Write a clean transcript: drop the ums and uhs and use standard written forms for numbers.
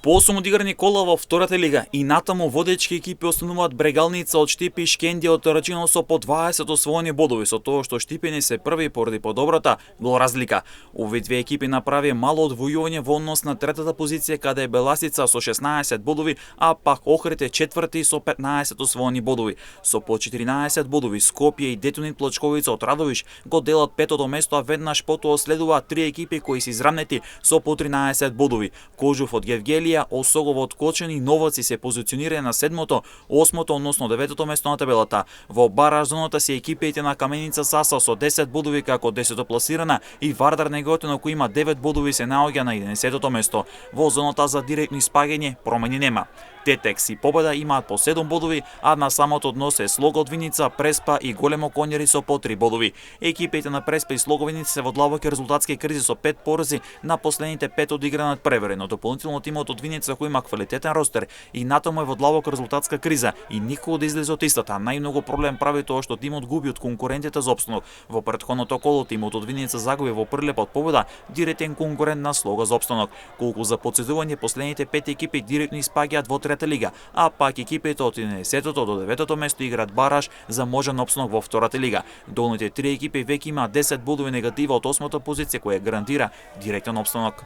По 8 одиграни кола во втората лига и натаму водечки екипи остануваат Брегалница од Штипи и Шкендија од Тарачино со по 20 освоени бодови, со тоа што Штипени се први поради подобрата гол разлика. Овие две екипи направи мало одвојување во однос на третата позиција каде е Беласица со 16 бодови, а пак Охрид е четврти со 15 освоени бодови. Со по 14 бодови Скопје и Детонит Плочковица од Радовиш го делат петото место, а веднаш потоа следуваат три екипи кои се израмнети со по 13 бодови. Кожув од Гевгелија, Осогов од Кочани и Новаци се позиционираат на 7-то, 8-то, односно 9-то место на табелата. Во бараж зоната се екипите на Каменица Саса со 10 бодови како 10-то пласирана и Вардар Неготино кој има 9 бодови се наоѓа на 11-то место. Во зоната за директно испагање промени нема. Тетекс и Победа имаат по 7 бодови, а на самото дно се Слога од Виница, Преспа и Големо Конјари со по 3 бодови. Екипите на Преспа и Слога Виница се во длабоки резултатски кризи со 5 порази на последните 5 одиграни надпреверено. Дополнително тимот од Виница кој има квалитетен ростер и натаму е во длабока резултатска криза и никога да излезе од истата. Најмногу проблем прави тоа што тимот губи од конкурентите за опстанок. Во претходното коло тимот од Виница загуби во првиот од Победа, директен конкурент на Слога за опстанок. Колку за потсетување, последните 5 екипи директно испаѓаат во трета лига, а пак екипите од 11-то до 9-то место играат бараж за можен опстанок во втората лига. Долните три екипи веќе имаат 10 бодови негатива од 8-та позиција која гарантира директен опстанок.